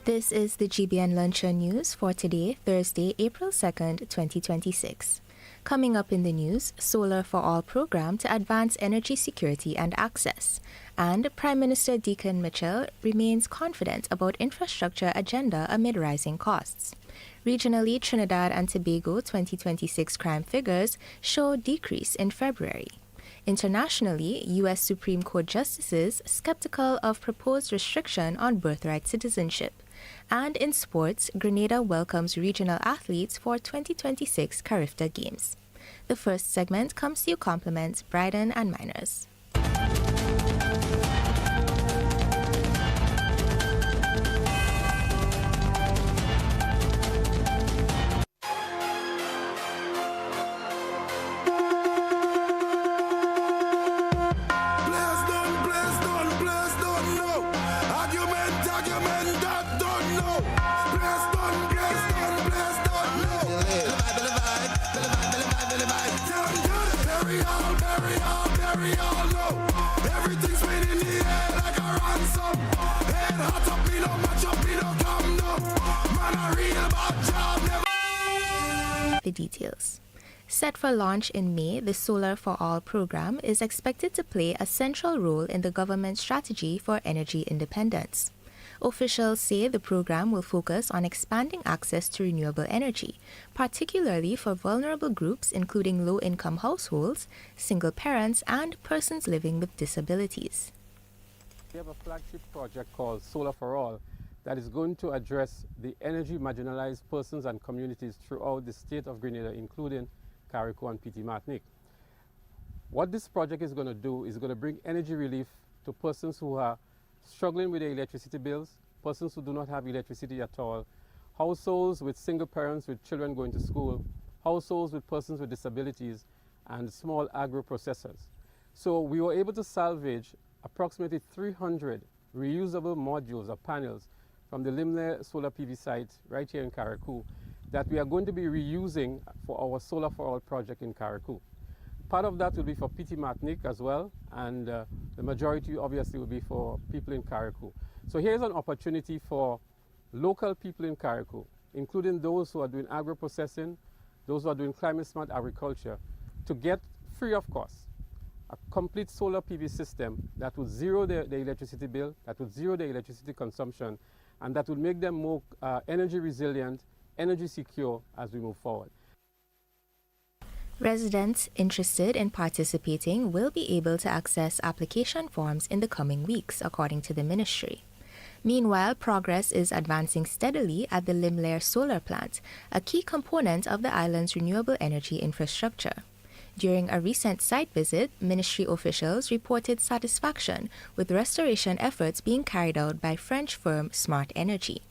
This is the GBN Luncheon News for today, Thursday, April 2nd, 2026. Coming up in the news, Solar for All program to advance energy security and access. And Prime Minister Diedra Mitchell remains confident about infrastructure agenda amid rising costs. Regionally, Trinidad and Tobago 2026 crime figures show decrease in February. Internationally, U.S. Supreme Court justices skeptical of proposed restriction on birthright citizenship. And in sports, Grenada welcomes regional athletes for 2026 Carifta Games. The first segment comes to you compliments Bryden and Miners. The details. Set for launch in May, the Solar for All program is expected to play a central role in the government's strategy for energy independence. Officials say the program will focus on expanding access to renewable energy, particularly for vulnerable groups including low-income households, single parents, and persons living with disabilities. We have a flagship project called Solar for All that is going to address the energy marginalized persons and communities throughout the state of Grenada, including Carriacou and PT Martinique. What this project is going to do is going to bring energy relief to persons who are struggling with their electricity bills, persons who do not have electricity at all, households with single parents with children going to school, households with persons with disabilities, and small agro-processors. So we were able to salvage approximately 300 reusable modules or panels from the Limler solar PV site right here in Carriacou that we are going to be reusing for our Solar for All project in Carriacou. Part of that will be for PT Martinique as well, and the majority obviously will be for people in Carriacou. So here's an opportunity for local people in Carriacou, including those who are doing agro-processing, those who are doing climate-smart agriculture, to get free of cost a complete solar PV system that would zero their electricity bill, that would zero their electricity consumption, and that would make them more energy resilient, energy secure as we move forward. Residents interested in participating will be able to access application forms in the coming weeks, according to the ministry. Meanwhile, progress is advancing steadily at the Limler solar plant, a key component of the island's renewable energy infrastructure. During a recent site visit, ministry officials reported satisfaction with restoration efforts being carried out by French firm Smart Energy.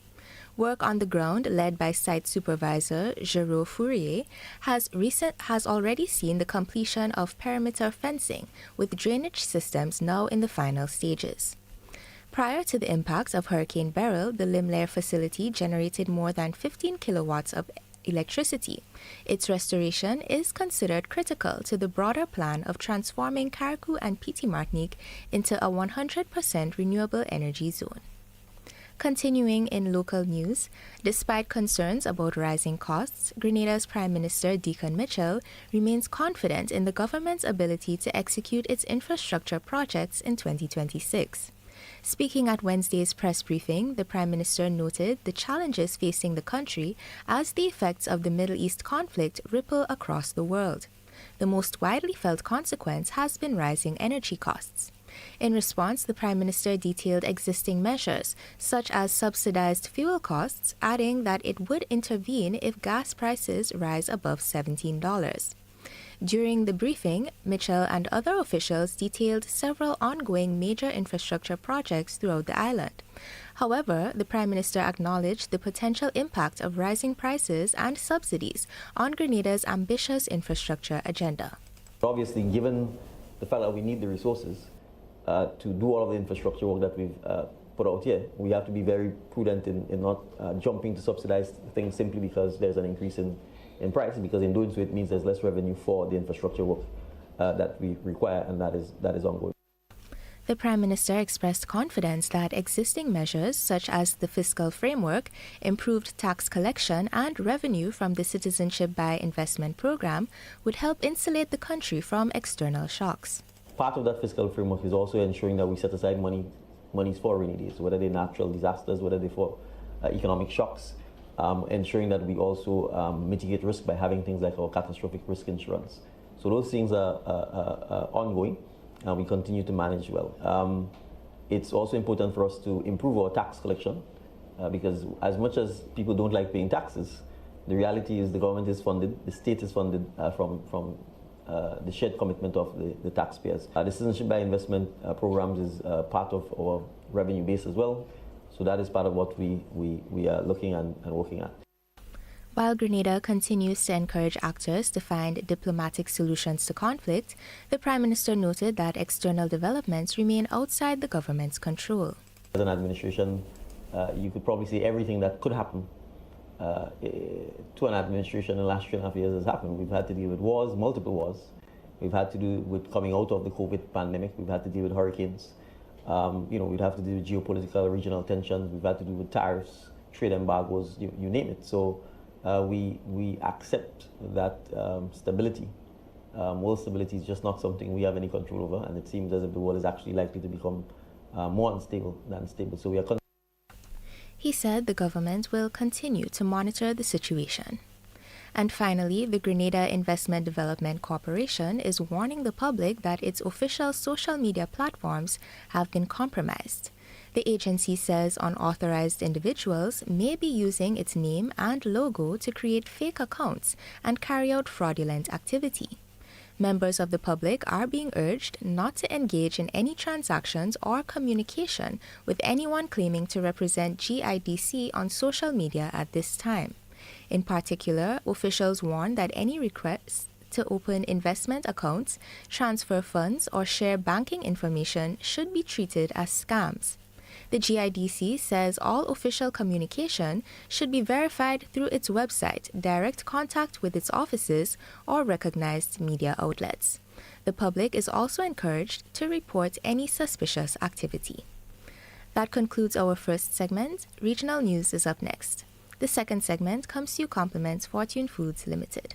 Work on the ground, led by site supervisor Jérôme Fourier, has already seen the completion of perimeter fencing, with drainage systems now in the final stages. Prior to the impact of Hurricane Beryl, the Limler facility generated more than 15 kilowatts of electricity. Its restoration is considered critical to the broader plan of transforming Carriacou and PT Martinique into a 100% renewable energy zone. Continuing in local news, despite concerns about rising costs, Grenada's Prime Minister Diedra Mitchell remains confident in the government's ability to execute its infrastructure projects in 2026. Speaking at Wednesday's press briefing, the Prime Minister noted the challenges facing the country as the effects of the Middle East conflict ripple across the world. The most widely felt consequence has been rising energy costs. In response, the Prime Minister detailed existing measures, such as subsidized fuel costs, adding that it would intervene if gas prices rise above $17. During the briefing, Mitchell and other officials detailed several ongoing major infrastructure projects throughout the island. However, the Prime Minister acknowledged the potential impact of rising prices and subsidies on Grenada's ambitious infrastructure agenda. Obviously, given the fact that we need the resources to do all of the infrastructure work that we've put out here, we have to be very prudent in not jumping to subsidize things simply because there's an increase in price, because in doing so it means there's less revenue for the infrastructure work that we require, and that is ongoing. The Prime Minister expressed confidence that existing measures such as the fiscal framework, improved tax collection, and revenue from the Citizenship by Investment program would help insulate the country from external shocks. Part of that fiscal framework is also ensuring that we set aside monies for rainy days, whether they're natural disasters, whether they're for economic shocks, ensuring that we also mitigate risk by having things like our catastrophic risk insurance. So those things are ongoing, and we continue to manage well. It's also important for us to improve our tax collection because as much as people don't like paying taxes, the reality is the government is funded, the state is funded from the shared commitment of the taxpayers. The Citizenship by Investment programs is part of our revenue base as well. So that is part of what we are looking and working at. While Grenada continues to encourage actors to find diplomatic solutions to conflict, the Prime Minister noted that external developments remain outside the government's control. As an administration, you could probably say everything that could happen to an administration in the last 3.5 years has happened. We've had to deal with wars, multiple wars. We've had to do with coming out of the COVID pandemic. We've had to deal with hurricanes. We'd have to deal with geopolitical regional tensions. We've had to do with tariffs, trade embargoes, you name it. So we accept that stability. World stability is just not something we have any control over, and it seems as if the world is actually likely to become more unstable than stable. So we are. He said the government will continue to monitor the situation. And finally, the Grenada Investment Development Corporation is warning the public that its official social media platforms have been compromised. The agency says unauthorized individuals may be using its name and logo to create fake accounts and carry out fraudulent activity. Members of the public are being urged not to engage in any transactions or communication with anyone claiming to represent GIDC on social media at this time. In particular, officials warn that any requests to open investment accounts, transfer funds, or share banking information should be treated as scams. The GIDC says all official communication should be verified through its website, direct contact with its offices, or recognized media outlets. The public is also encouraged to report any suspicious activity. That concludes our first segment. Regional news is up next. The second segment comes to you compliments Fortune Foods Limited.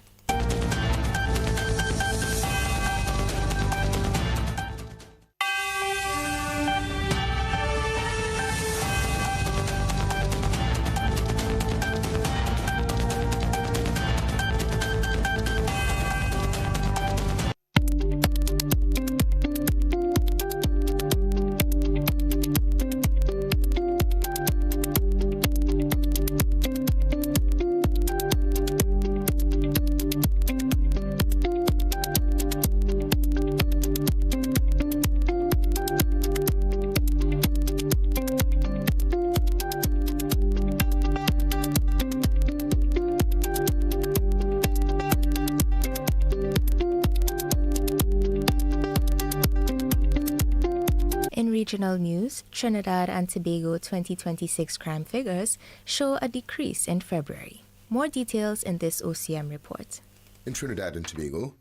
Regional news, Trinidad and Tobago 2026 crime figures show a decrease in February. More details in this OCM report. In Trinidad and Tobago,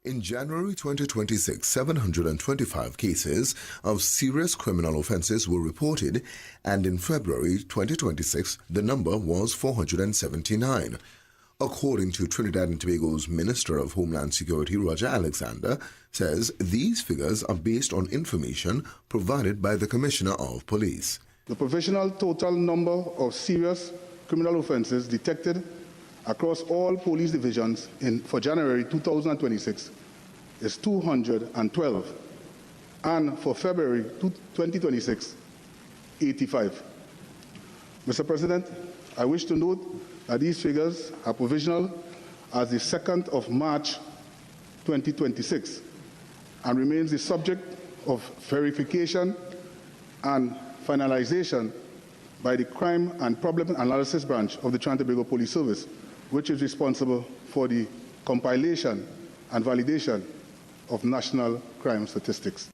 in January 2026, 725 cases of serious criminal offences were reported, and in February 2026, the number was 479. According to Trinidad and Tobago's Minister of Homeland Security, Roger Alexander, says these figures are based on information provided by the Commissioner of Police. The provisional total number of serious criminal offences detected across all police divisions for January 2026 is 212, and for February 2026, 85. Mr. President, I wish to note that these figures are provisional as the 2nd of March 2026 and remains the subject of verification and finalization by the Crime and Problem Analysis Branch of the Trinidad and Tobago Police Service, which is responsible for the compilation and validation of national crime statistics.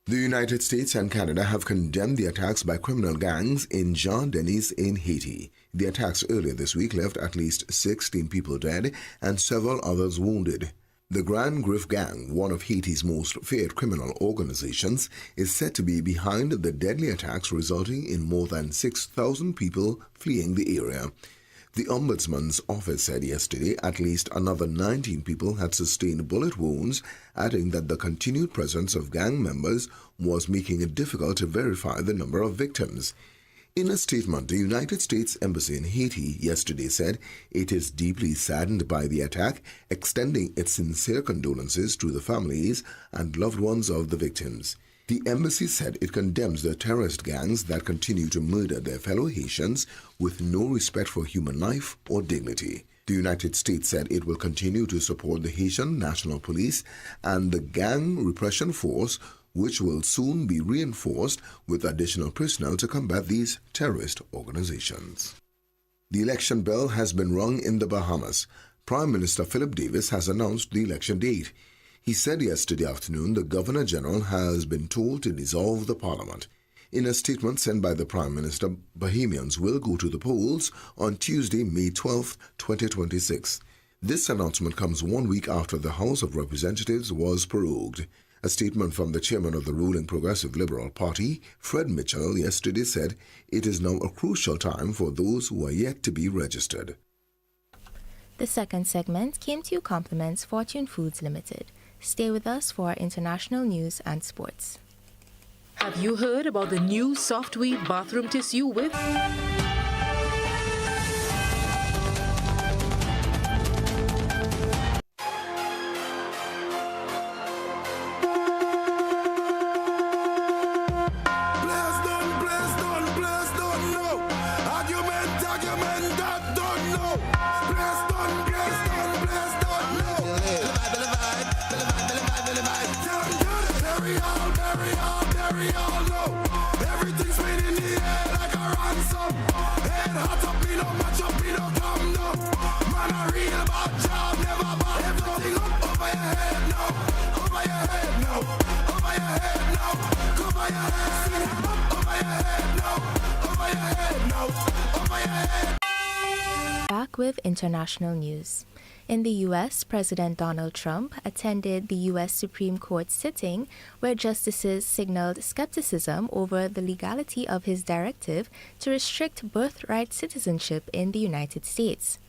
The United States and Canada have condemned the attacks by criminal gangs in Jean-Denis in Haiti. The attacks earlier this week left at least 16 people dead and several others wounded. The Grand Griffe Gang, one of Haiti's most feared criminal organizations, is said to be behind the deadly attacks resulting in more than 6,000 people fleeing the area. The Ombudsman's office said yesterday at least another 19 people had sustained bullet wounds, adding that the continued presence of gang members was making it difficult to verify the number of victims. In a statement, the United States Embassy in Haiti yesterday said it is deeply saddened by the attack, extending its sincere condolences to the families and loved ones of the victims. The embassy said it condemns the terrorist gangs that continue to murder their fellow Haitians with no respect for human life or dignity. The United States said it will continue to support the Haitian National Police and the Gang Repression Force, which will soon be reinforced with additional personnel to combat these terrorist organizations. The election bell has been rung in the Bahamas. Prime Minister Philip Davis has announced the election date. He said yesterday afternoon the Governor-General has been told to dissolve the Parliament. In a statement sent by the Prime Minister, Bahamians will go to the polls on Tuesday, May 12, 2026. This announcement comes 1 week after the House of Representatives was prorogued. A statement from the chairman of the ruling Progressive Liberal Party, Fred Mitchell, yesterday said it is now a crucial time for those who are yet to be registered. The second segment came to you compliments Fortune Foods Limited. Stay with us for international news and sports. Have you heard about the new soft-weave bathroom tissue with Back with international news. In the U.S., President Donald Trump attended the U.S. Supreme Court sitting where justices signaled skepticism over the legality of his directive to restrict birthright citizenship in the United States.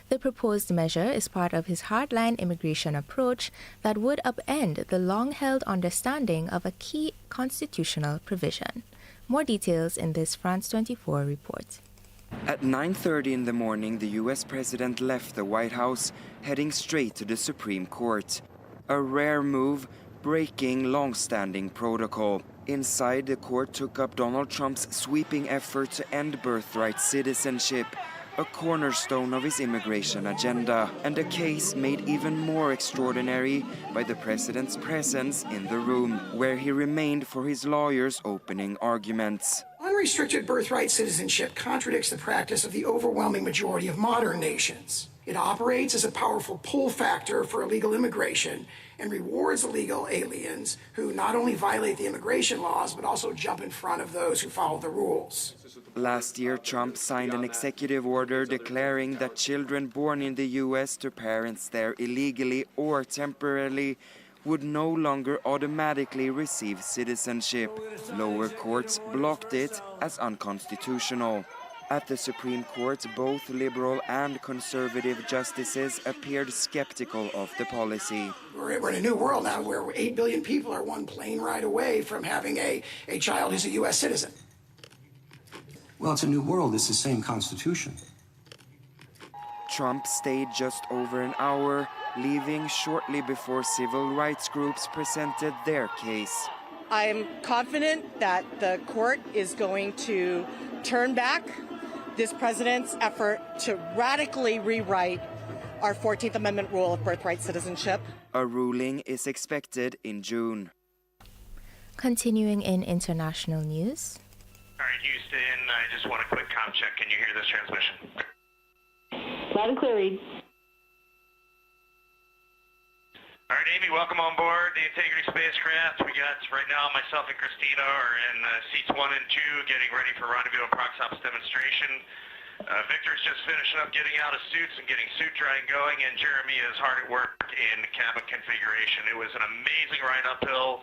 The proposed measure is part of his hardline immigration approach that would upend the long-held understanding of a key constitutional provision. More details in this France 24 report. At 9:30 in the morning, the U.S. president left the White House, heading straight to the Supreme Court. A rare move, breaking long-standing protocol. Inside, the court took up Donald Trump's sweeping effort to end birthright citizenship, a cornerstone of his immigration agenda, and a case made even more extraordinary by the president's presence in the room, where he remained for his lawyer's opening arguments. Unrestricted birthright citizenship contradicts the practice of the overwhelming majority of modern nations. It operates as a powerful pull factor for illegal immigration and rewards illegal aliens who not only violate the immigration laws, but also jump in front of those who follow the rules. Last year, Trump signed an executive order declaring that children born in the U.S. to parents there illegally or temporarily would no longer automatically receive citizenship. Lower courts blocked it as unconstitutional. At the Supreme Court, both liberal and conservative justices appeared skeptical of the policy. We're in a new world now where 8 billion people are one plane ride away from having a child who's a U.S. citizen. Well, it's a new world. It's the same Constitution. Trump stayed just over an hour, leaving shortly before civil rights groups presented their case. I am confident that the court is going to turn back this president's effort to radically rewrite our 14th Amendment rule of birthright citizenship. A ruling is expected in June. Continuing in international news. All right, Houston, I just want a quick comm check. Can you hear this transmission? Loud and clear, Reed. All right, Amy, welcome on board the Integrity spacecraft. We got, right now, myself and Christina are in seats 1 and 2, getting ready for rendezvous and prox ops demonstration. Victor's just finishing up getting out of suits and getting suit drying going, and Jeremy is hard at work in cabin configuration. It was an amazing ride uphill.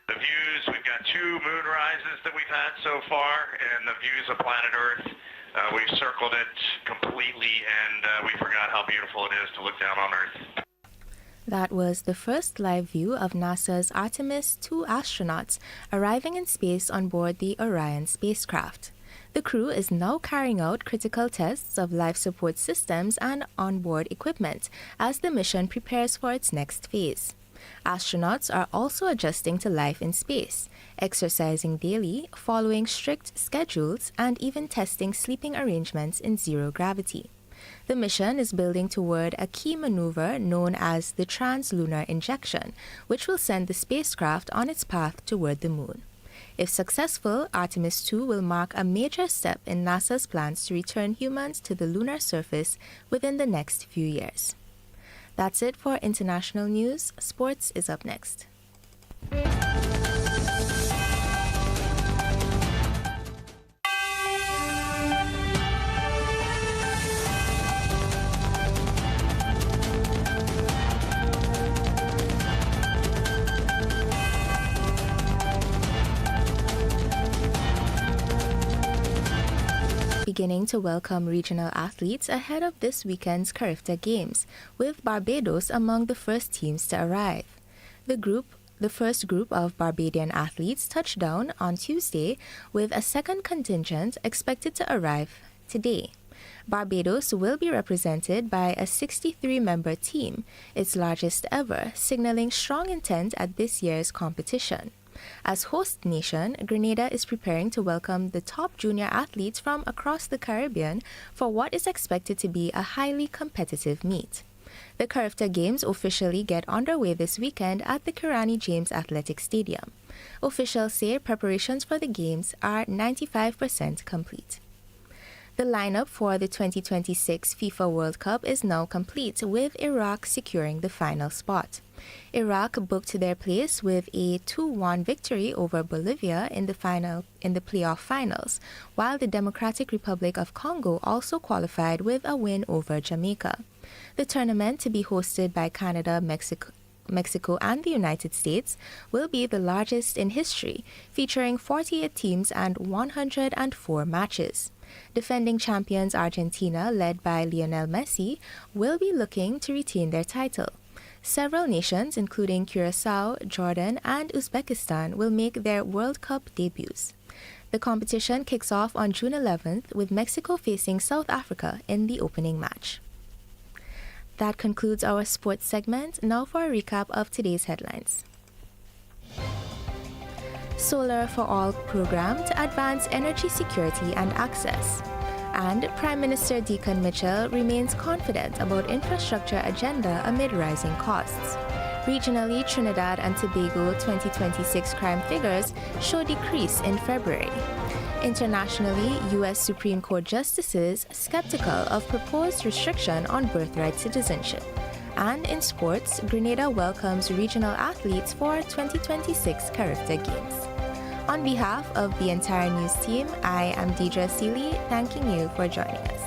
The views, we've got 2 moon rises that we've had so far, and the views of planet Earth. We've circled it completely, and we forgot how beautiful it is to look down on Earth. That was the first live view of NASA's Artemis II astronauts arriving in space on board the Orion spacecraft. The crew is now carrying out critical tests of life support systems and onboard equipment as the mission prepares for its next phase. Astronauts are also adjusting to life in space, exercising daily, following strict schedules, and even testing sleeping arrangements in zero gravity. The mission is building toward a key maneuver known as the translunar injection, which will send the spacecraft on its path toward the moon. If successful, Artemis II will mark a major step in NASA's plans to return humans to the lunar surface within the next few years. That's it for international news. Sports is up next. Beginning to welcome regional athletes ahead of this weekend's Carifta Games, with Barbados among the first teams to arrive. The first group of Barbadian athletes touched down on Tuesday, with a second contingent expected to arrive today. Barbados will be represented by a 63-member team, its largest ever, signaling strong intent at this year's competition. As host nation, Grenada is preparing to welcome the top junior athletes from across the Caribbean for what is expected to be a highly competitive meet. The Carifta Games officially get underway this weekend at the Kirani James Athletic Stadium. Officials say preparations for the Games are 95% complete. The lineup for the 2026 FIFA World Cup is now complete, with Iraq securing the final spot. Iraq booked their place with a 2-1 victory over Bolivia in the playoff finals, while the Democratic Republic of Congo also qualified with a win over Jamaica. The tournament, to be hosted by Canada, Mexico and the United States, will be the largest in history, featuring 48 teams and 104 matches. Defending champions Argentina, led by Lionel Messi, will be looking to retain their title. Several nations, including Curacao, Jordan, and Uzbekistan, will make their World Cup debuts. The competition kicks off on June 11th, with Mexico facing South Africa in the opening match. That concludes our sports segment. Now for a recap of today's headlines. Solar for All program to advance energy security and access. And Prime Minister Deacon Mitchell remains confident about infrastructure agenda amid rising costs. Regionally, Trinidad and Tobago 2026 crime figures show decrease in February. Internationally, U.S. Supreme Court justices skeptical of proposed restriction on birthright citizenship. And in sports, Grenada welcomes regional athletes for 2026 Carifta Games. On behalf of the entire news team, I am Diedra Sealey, thanking you for joining us.